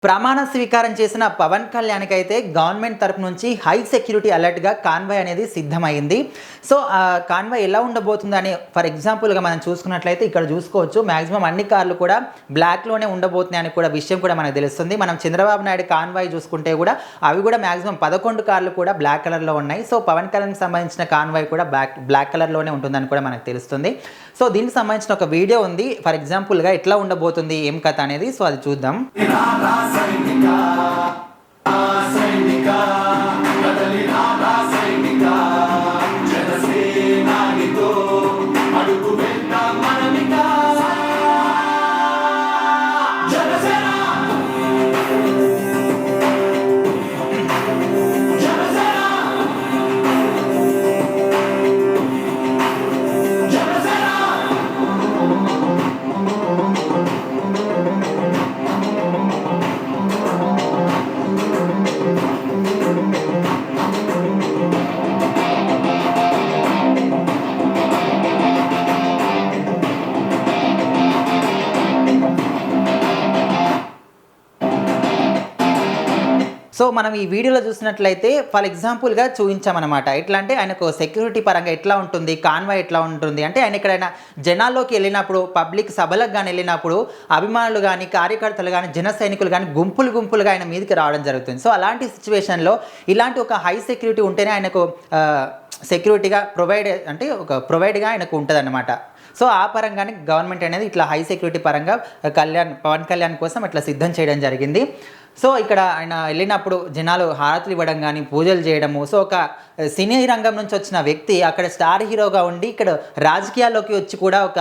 ప్రమాణ స్వీకారం చేసిన పవన్ కళ్యాణ్‌కి అయితే గవర్నమెంట్ తరపు నుంచి హై సెక్యూరిటీ అలర్ట్‌గా కాన్వాయ్ అనేది సిద్ధమైంది. సో, ఆ కాన్వాయ్ ఎలా ఉండబోతుందని ఫర్ ఎగ్జాంపుల్‌గా మనం చూసుకున్నట్లయితే ఇక్కడ చూసుకోవచ్చు. మాక్సిమం అన్ని కార్లు కూడా బ్లాక్‌లోనే ఉండబోతున్నాయని కూడా విషయం కూడా మనకు తెలుస్తుంది. మనం చంద్రబాబు నాయుడు కాన్వాయ్ చూసుకుంటే కూడా అవి కూడా మాక్సిమం 11 కార్లు కూడా బ్లాక్ కలర్‌లో ఉన్నాయి. సో, పవన్ కళ్యాణ్‌కి సంబంధించిన కాన్వాయ్ కూడా బ్లాక్ కలర్‌లోనే ఉంటుందని కూడా మనకు తెలుస్తుంది. సో, దీనికి సంబంధించిన ఒక వీడియో ఉంది. ఫర్ ఎగ్జాంపుల్‌గా ఎట్లా ఉండబోతుంది, ఏం కథ అనేది. సో, అది చూద్దాం. సైనికా సైనికా కదలినా సైనికా జనసేనానితో అడుగు వెళ్తాం మనమికా జనసేన సో, మనం ఈ వీడియోలో చూసినట్లయితే ఫర్ ఎగ్జాంపుల్‌గా చూయించామనమాట. ఎట్లా అంటే ఆయనకు సెక్యూరిటీ పరంగా ఎట్లా ఉంటుంది, కాన్వాయ్ ఎట్లా ఉంటుంది అంటే ఆయన ఎక్కడైనా జనాల్లోకి వెళ్ళినప్పుడు, పబ్లిక్ సభలకు గాని వెళ్ళినప్పుడు అభిమానులు గాని, కార్యకర్తలు గాని, జన సైనికులు గాని గుంపులుగా ఆయన మీదకి రావడం జరుగుతుంది. సో, అలాంటి సిచ్యువేషన్‌లో ఇలాంటి ఒక హై సెక్యూరిటీ ఉంటేనే ఆయనకు సెక్యూరిటీగా ప్రొవైడ్‌గా ఆయనకు ఉంటదన్నమాట. సో, ఆ పరంగానే గవర్నమెంట్ అనేది ఇట్లా హై సెక్యూరిటీ పరంగా పవన్ కళ్యాణ్ కోసం ఇట్లా సిద్ధం చేయడం జరిగింది. సో, ఇక్కడ ఆయన వెళ్ళినప్పుడు జనాలు హారతులు ఇవ్వడం కానీ, పూజలు చేయడము. సో, ఒక సినీ రంగం నుంచి వచ్చిన వ్యక్తి అక్కడ స్టార్ హీరోగా ఉండి ఇక్కడ రాజకీయాల్లోకి వచ్చి కూడా ఒక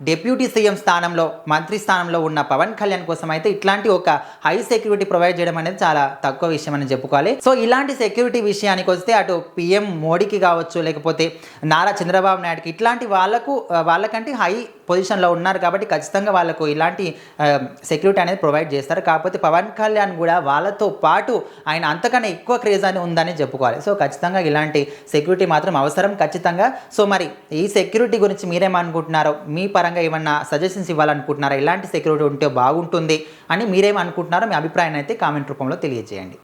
డిప్యూటీ సీఎం స్థానంలో, మంత్రి స్థానంలో ఉన్న పవన్ కళ్యాణ్ కోసం అయితే ఇట్లాంటి ఒక హై సెక్యూరిటీ ప్రొవైడ్ చేయడం అనేది చాలా తక్కువ విషయం అని చెప్పుకోవాలి. సో, ఇలాంటి సెక్యూరిటీ విషయానికి వస్తే అటు పీఎం మోడీకి కావచ్చు, లేకపోతే నారా చంద్రబాబు నాయుడుకి ఇట్లాంటి వాళ్ళకంటే హై పొజిషన్లో ఉన్నారు కాబట్టి ఖచ్చితంగా వాళ్ళకు ఇలాంటి సెక్యూరిటీ అనేది ప్రొవైడ్ చేస్తారు. కాకపోతే పవన్ కళ్యాణ్ కూడా వాళ్ళతో పాటు ఆయన అంతకన్నా ఎక్కువ క్రేజ్ అని ఉందని చెప్పుకోవాలి. సో, ఖచ్చితంగా ఇలాంటి సెక్యూరిటీ మాత్రం అవసరం ఖచ్చితంగా. సో, మరి ఈ సెక్యూరిటీ గురించి మీరేమనుకుంటున్నారో, మీ పరంగా ఏమన్నా సజెషన్స్ ఇవ్వాలనుకుంటున్నారా, ఇలాంటి సెక్యూరిటీ ఉంటే బాగుంటుంది అని మీరేమనుకుంటున్నారో మీ అభిప్రాయాన్ని అయితే కామెంట్ రూపంలో తెలియజేయండి.